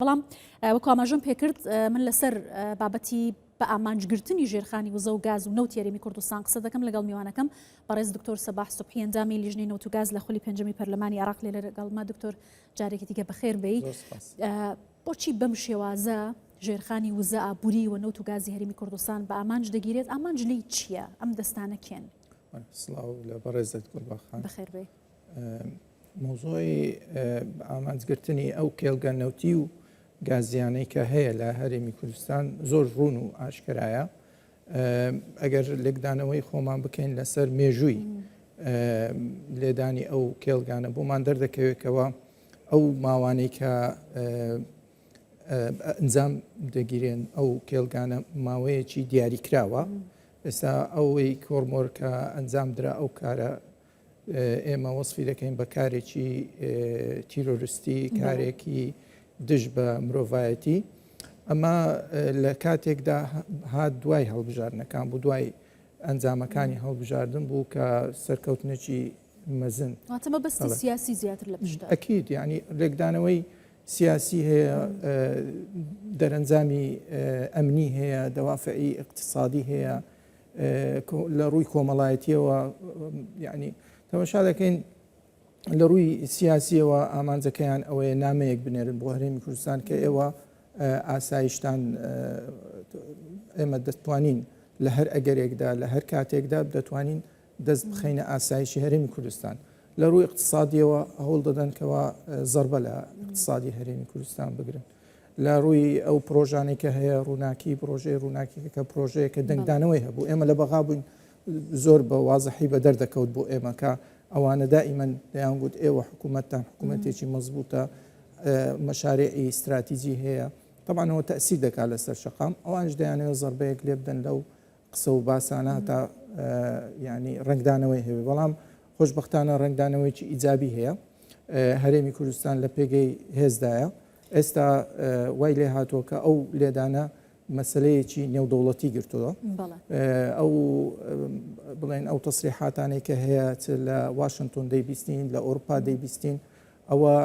بەڵام وەکو ئاماژەم پێکرد من لەسەر بابەتی بە ئامانجگرتنی ژێرخانی وزە و گاز و نەوت یاریمی کوردستان قسە دەکەم لەگەڵ میوانەکەم بەڕێز دکتۆر سەباح سوبحی ئەندامی لیژنەی نەوت و گاز لە خولی پێنجەمی پەرلەمانی عێراق لێرە لەگەڵما دکتۆر جارێکی دیکە بەخێر بێی. بۆچی بەم شێوازە ژێرخانی وزە ئابووری و نەوت و گازی هەرێمی کوردستان بە ئامانج دەگیرێت؟ ئامانج لی چییە؟ ئەم دەستانە کێن؟ سڵاو لە بەڕێزت گوڵباخان بەخێر بێ. مۆزۆی ئامانجگرتنی ئەو کێڵگە نەوتی و گازیانەی کە هەیە لە هەرێمی کوردستان زۆر ڕوون و ئاشکرایە. ئەگەر لێکدانەوەی خۆمان بکەین لەسەر مێژووی لێدانی ئەو کێڵگانە بۆمان دەردەکەوێتەوە ئەو ماوانەی کە ئەنجام دەگیرێن ئەو کێڵگانە ماوەیەکی دیاریکراوە. ئێستا ئەوەی کۆرمۆر کە ئەنجام درا ئەو کارە ئێمە وەسفی دەکەین بە کارێکی تیرۆریستی، کارێکی دژ بە مرۆڤایەتی. ئەمە لە کاتێکدا هات دوای هەڵبژاردنەکان بوو، دوای ئەنجامەکانی هەڵبژاردن بوو کە سەرکەوتنێکی مەزن. واتەمە بەستی سیاسی زیاتر لە پشتە. ئەکید ینی ڕێکدانەوەی سیاسی هەیە، دەرەنجامی ئەمنی هەیە، دەوافعی اقتصادی هەیە، لە ڕووی کۆمەڵایەتیەوە ینی تەماشا دەکەین لە ڕووی سیاسیەوە ئامانجەکەیان ئەوەیە نامەیەک بنێرن بۆ هەرێمی کوردستان کە ئێوە ئاسایشتان ئێمە دەتوانین لە هەر ئەگەرێکدا لە هەر کاتێکدا دەتوانین دەست بخەینە ئاسایشی هەرێمی کوردستان. لە ڕووی اقتصادیەوە هەوڵ دەدەن کەەوە زەربە لە اقتصادی هەرێمی کوردستان بگرن. لە ڕووی ئەو پرۆژانێک کە هەیە ڕووناکی پرۆژەی ڕووناکی کە پرۆژەیەکە دەنگدانەوەی هەبوو. ئێمە لە بەغا بووین زۆر بە وازەحی بە دەردەکەوت بۆ ئێمە کە ئەوانە دائیمەن دەیان گوت ئێوە حکوومەتتان حکوومەتێکی مەزبوطە، مەشارێعی استراتیجی هەیە. طبعاەوە تەسیر دەکات لەسەر شەقام. ئەوانش دەیانەوە زەربەیەک لێ بدەن لەو قسە و باسانە تا ینی ڕنگدانەوەی هەیە. بەڵام خۆشببختانە ڕنگدانەوەیکی ئیجابی هەیە. هەرێمی کوردستان لە پێگەی هێزدایە. ئێستا وای لێ هاتووە کە ئەو لێدانە مەسلەیەکی نێودەوڵەتی گرتووە. ئەو بڵێن ئەو تەسریحاتانێک کە هەیە لە واشنگتن دەیبیستین، لە ئەوروپا دەیبیستین، ئەوە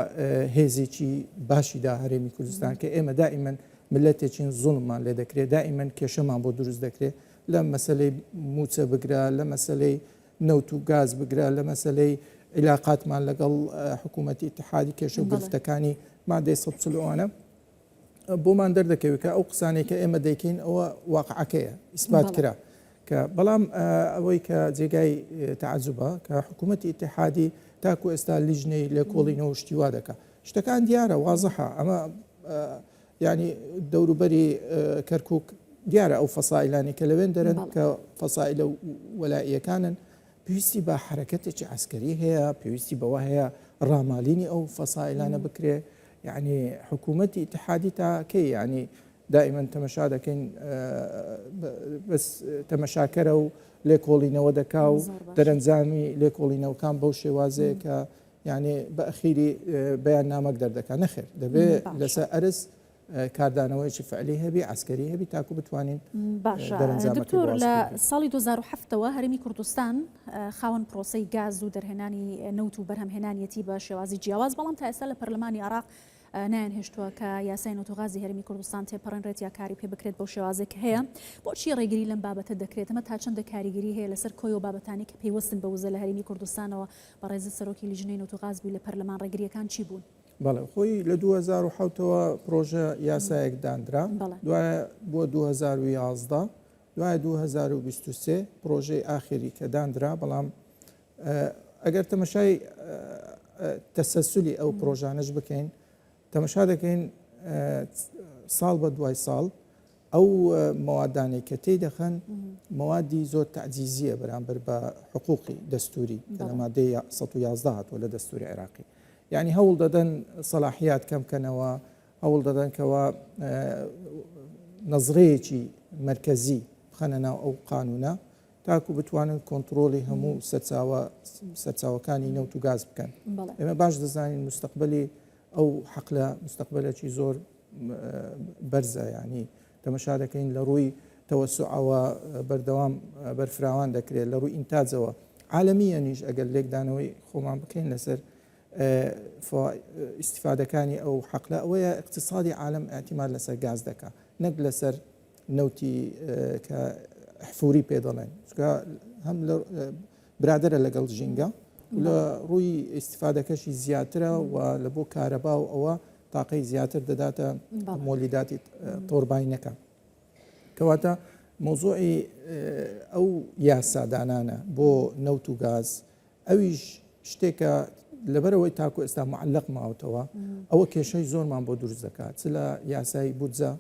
هێزێکی باشیدا هەرێمی کوردستان کە ئێمە دائیمەن ملەتێکین زوڵممان لێ دەکرێت، دائیمەن کێشەمان بۆ دروست دەکرێت، لە مەسلەی موچە بگرە، لە مەسلەی نەوت و گاز بگرە، لە مەسلەی علاقاتمان لەگەڵ حکوومەتی اتحادی کێشە و گرفتەکانی مادەی 140 بۆمان دەردەکەوێت کە ئەو قسانێک کە ئێمە دەیکەین ئەوە واقعەکەیە ئیسبات کرا. کە بەڵام ئەوەی کە جێگای تعجبە کە حکوومەتی اتحادی تاکو ئێستا لیژنەی لێ کۆڵینەوە شتیوا دەکات. شتەکان دیارە وازەحە. ئەمە ینی دەوروبەری کەرکووک دیارە ئەو فەسائلانی کە لەوێن دەرن کە فەسائلە وەلاییەکانن پێویستی بە حرەکەتێکی عسکەری هەیە، پێویستی بەوە هەیە ڕامالینی ئەو فەسائلانە بکرێ. یعنی حکوومەتی اتحادی تاکەی ینی دائیمەن تەمەشا دەکەین بەس تەمەشاکەرە و لێکۆڵینەوە دەکا و دەرەنجامی لێکۆڵینەوەکان بەو شێوازەیە کە یعنی بە ئەخیری بەیان نامەک دەردەکات. نەخێر دەبێت لەسەر ئەرز کاردانەوەیکی فعلی هەبی عسکەری هەبی تاکو بتوانین دکتۆر لە ساڵی 2007ەوە هەرێمی کوردستان خاوەن پرۆسەی گاز و دەرهێنانی نەوت و بەرهەمهێنانیەتی بە شێوازی جیاواز، بەڵام تا ئێستا لە پەرلەمانی عێراق نایان هێشتووە کە یاسای نەوت و غازی هەرێمی کوردستان تێپەڕێنرێت یا کاری پێ بکرێت بەو شێوازێک هەیە. بۆچی ڕێگری لەم بابەتە دەکرێت؟ ئەمە تا چەندە کاریگەری هەیە لەسەر کۆی و بابەتانی کە پێیوەستن بە وزە لە هەرێمی کوردستانەوە؟ بەڕێزی سەرۆکی لیژنەی نەوت و غاز بووی لە پەرلەمان، ڕێگریەکان چی بوون؟ بەڵێ خۆی لە 2007ەوە پرۆژە یاسایەک دانرا، دوایە بۆ 2011، دوایە 2023 پرۆژەی ئاخری کە دانرا. بەڵام ئەگەر تەمەشای تەسەسولی ئەو پرۆژانش بکەین، تەمەشا دەکەین ساڵ بە دوای ساڵ ئەو مەوادانەی کە تێی دەخەن مەوادی زۆر تەعجیزیە بەرامبەر بە حقوقی دەستوری کە لە مادەی 111 هاتووە لە دەستوری عێراقی. یعنی هەوڵ دەدەن سەلاحیات کەمکەنەوە، هەوڵ دەدەن کەەوە نەزرەیەکی مرکزی بخەنە ناو ئەو قانونە تاکو بتوانن کۆنتترۆلی هەموو سەرچاوەکانی نەوت و گاز بکەن. ئێمە باش دەزانین مستقبلی ئەو حەقلە مستقبلێکی زۆر بەرزە. ینی تەمەشا دەکەین لە ڕووی تەوەسوعەوە بەردەوام بەرفراوان دەکرێت، لە ڕووی ئینتاجەوە عالەمیە نیش ئەگەر لێکدانەوەی خۆمان بکەین لەسەر استیفادەکانی ئەو حەقلە ئەوەیە اقتصادی عالم اعتیماد لەسەر گاز دەکات نەک لەسەر نەوتی کە حفوری پێ دەڵێن هەم برادرە لەگەڵ ژینگە لە ڕووی استیفادەکەشی زیاترە و لە بۆ کارەبا و ئەوە تاقەی زیاتر دەداتە مۆلیداتی تۆرباینەکە کەواتە مۆزوعی ئەو یاسادانانە بۆ نەوت و گاز ئەویش شتێکە لەبەرەوەی تاکو ئێستا معلق ماوەتەوە ئەوە کێشەی زۆرمان بۆ دروست دەکات چ لە یاسای بودجە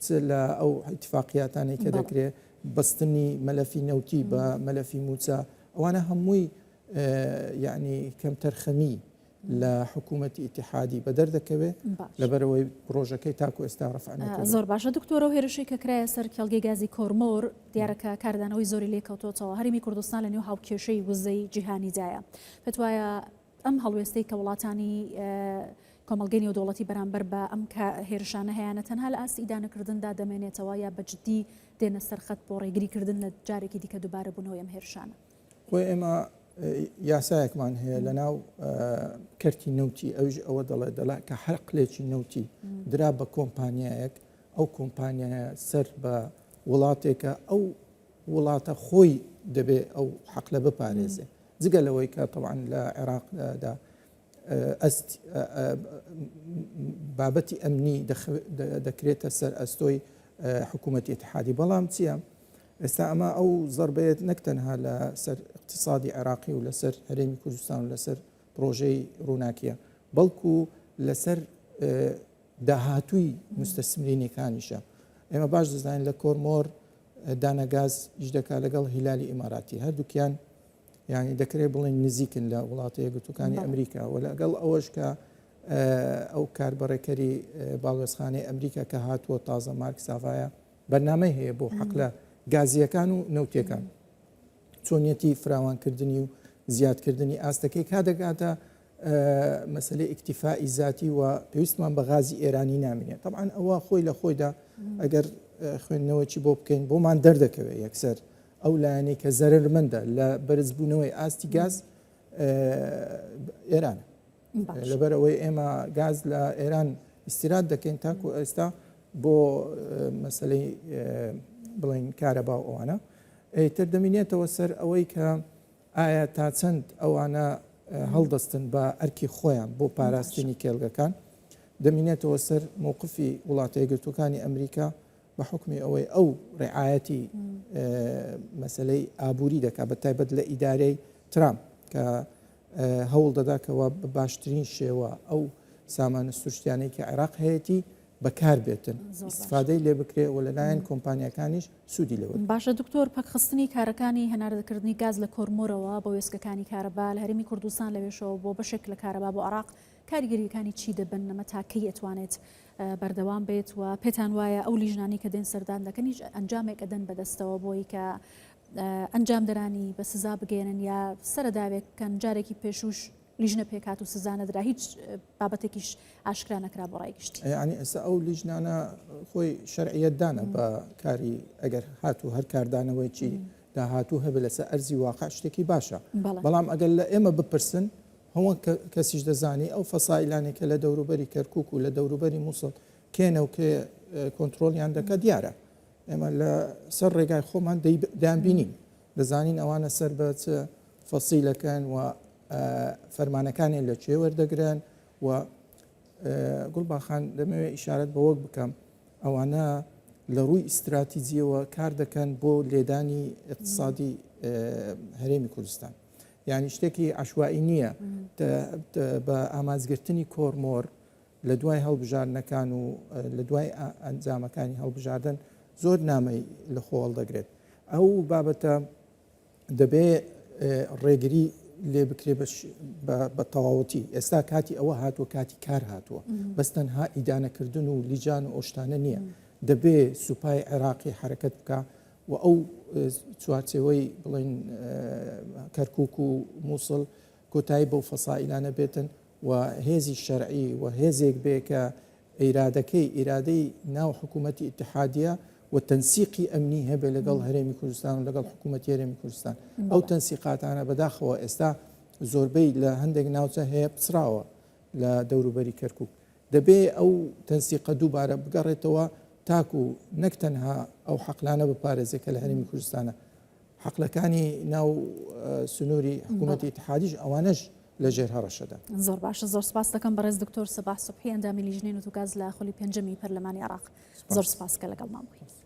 چ لە ئەو اتفاقیاتانی کە دەکرێت بەستنی مەلەفی نەوتی بە مەلەفی موچە ئەوانە هەمووی یعنی کەم تەرخەمی لە حکوومەتی ئیتیحادی بەدەردەکەوێت لەبەرەوەی پرۆژەکەی تاکو ئێستا ڕەفعانەکە زۆر باشە دکتۆرە و هێرشی کە کرایە سەر کێڵگەی گازی کۆرمۆر دیارەکە کاردانەوەی زۆری لێکەوتۆتەوە هەرمی کوردستان لە نێو هاوکێشەی وزەی جیهانیدایە پێتوایە ئەم هەڵوێستەی کە وڵاتانی کۆمەڵگەی نێودوڵەتی بەرامبەر بە ئەم هێرشانە هەیەە تەنها لە ئاستی ئیدانەکردندا دەمێنێتەوە یا بەجددی دێنە سەرخەت بۆ ڕێگریکردن لە جارێکی دیکە دووبارە بوونەوەی ئەم هێرشانە خۆی ئێمە یاسایەکمان هەیە لە ناو کەرتی نەوتی ئەوش ئەوە دەڵێ کە حەقلێکی نەوتی درا بە کۆمپانیایەک ئەو کۆمپانیایە سەر بە وڵاتێکە ئەو وڵاتە خۆی دەبێ ئەو حەقلە بپارێزێ جگە لەوەی کە طبعاً لە عێراقدا بابەتی ئەمنی دەکرێتە سەر ئەستۆی حکوومەتی اتحادی بەڵام چییە؟ ئێستا ئەمە ئەو زەربەیەت نەک تەنها لە سەر اقتصادی عێراقی و لەسەر هەرێمی کوردستان و لەسەر پرۆژەی ڕووناکیە بەڵکو لەسەر داهاتووی مستەسمرینەکانیشە ئێمە باش دەزانین لە کۆرمۆر دانەگاز ئیش دەکات لەگەڵ هیلالی ئیماراتی هەردووکیان یعنی دەکرێت بڵێن نزیکن لە وڵاتە یەکگرتووەکانی ئەمریکا و لەگەڵ ئەوەش کە ئەو کاربڕێکەری باڵێزخانەی ئەمریکا کە هاتووە تازە مارک ساڤایە بەرنامەی هەیە بۆ حەقلە گازیەکان و نەوتیەکان چۆنیەتی فراوانکردنی و زیادکردنی ئاستەکەی کادەگاتە مەسلەی ئیکتیفائی ذاتی و پێویستمان بە غازی ئێرانی نامێنێت طبعاً ئەوە خۆی لە خۆیدا ئەگەر خوێندنەوەی بۆ بکەین بۆمان دەردەکەوێت یەکسەر ئەو لایەنەی کە زەرمەندە لە بەرزبوونەوەی ئاستی گاز ئێرانە لەبەرەوەی ئێمە گاز لە ئێران ئیسیرات دەکەین تاکو ئێستا بۆ مەسلەی بڵین کارەبا و ئەوانە ئەیتر دەمینێتەوە سەر ئەوەی کە ئایا تا چەند ئەوانە هەڵدەستن بە ئەرکی خۆیان بۆ پاراستنی کێڵگەکان دەمینێتەوە سەر مووقفی وڵاتە یەکگرتووەکانی ئەمریکا بە حکمی ئەوەی ئەو ڕێعایەتی مەسلەی ئابووری دەکات بە تایبەت لە ئیدارەی ترامپ کە هەوڵ دەداکەوە بە باشترین شێوە ئەو سامانە سروشتیانەی کە عێراق هەیەی بەکار بێتن استفادەی لێ بکرێ و لەلایەن کۆمپانیەکانیش سوودی لەوە باشە دکتۆر پەکخستنی کارەکانی هەناردەکردنی گاز لە کۆرمۆرەوە بە وێستگەکانی کارەبا لە هەرێمی کوردستان لەوێشەوە بۆ بەشێک لە کارەبا بۆ عێراق کاریگەریەکانی چی دەبن نەمە تاکەی ئەتوانێت بەردەوام بێت و پێتان وایە ئەو لیژنانی کە دێن سەردان دەکەن هیچ ئەنجامێک ئەدەن بەدەستەوە بۆی کە ئەنجام دەرانی بە سزا بگەێنن یا سەرداوێک کەن جارێکی پێشوش لیژنە پێکات و سزانەدرا هیچ بابەتێکیش ئاشکرا نەکرا بۆ ڕایگشتی ینی ئێستا ئەو لیژنانە خۆی شەرعیەتدانە بە کاری ئەگەر هاتوو هەر کاردانەوەیکی داهاتوو هەبێ لەسەر ئەرزی واقع شتێکی باشە بەڵام ئەگەر لە ئێمە بپرسن هەموو کەسیش دەزانی ئەو فەسائلانێکە لە دەوروبەری کەرکووک و لە دەوروبەری مووسڵ کێنە و کێ کۆنتترۆلیان دەکات دیارە ئێمە لە سەر ڕێگای خۆمان دەیانبینین دەزانین ئەوانە سەر بە فەسیلەکەن و فەرمانەکانی لە کوێ وەردەگرن و گوڵباخان دەمەوێت ئیشارەت بە وەک بکەم ئەوانە لە ڕووی ئیستراتیجیەوە کار دەکەن بۆ لێدانی اقتصادی هەرێمی کوردستان یعنی شتێکی عشوایی نییە بە ئامانزگرتنی کۆرمۆر لە دوای هەڵبژاردنەکان و لە دوای ئەنجامەکانی هەڵبژاردن زۆر نامەی لە خۆڵ دەگرێت ئەو بابەتە دەبێت ڕێگری لێ بکرێ بە تەواوەتی ئێستا کاتی ئەوە هاتووە کاتی کار هاتووە بەس تەنها ئیدانەکردن و لیجان و ئۆشتانە نییە دەبێ سوپای عێراقی حرەکەت بکە و ئەو چوارچێوەی بڵین کەرکووک و مووسڵ کۆتایی بەو فەسائلانە بێتن و هێزی شەرعی و هێزێک بێ کە ئیرادەی ناو حکوومەتی ئیتحادیە و تەنسیقی ئەمنی هەبێ لەگەڵ هەرێمی کوردستان و لەگەڵ حکوومەتی هەرێمی کوردستان ئەو تەنسیقاتانە بەداخەوە ئێستا زۆربەی لە هەندێک ناوچە هەیە پچراوە لە دەوروبەری کەرکووک دەبێ ئەو تەنسیقە دووبارە بگەڕێتەوە تاکو نەک تەنها ئەو حەقلانە بپارێزێت کە لە هەرێمی کوردستانە حەقلەکانی ناو سنووری حکوومەتی اتحادیش ئەوانەش لە ژێر هەڕەشەدا. زۆر باشە، زۆر سپاس دەکەم بەڕێز دکتۆر سەباح سوبحی ئەندامی لیژنەی نوتوگاز لە خۆلی پێنجەمی پەرلەمانی عێراق. زۆر سپاس کە لەگەڵمان بووین.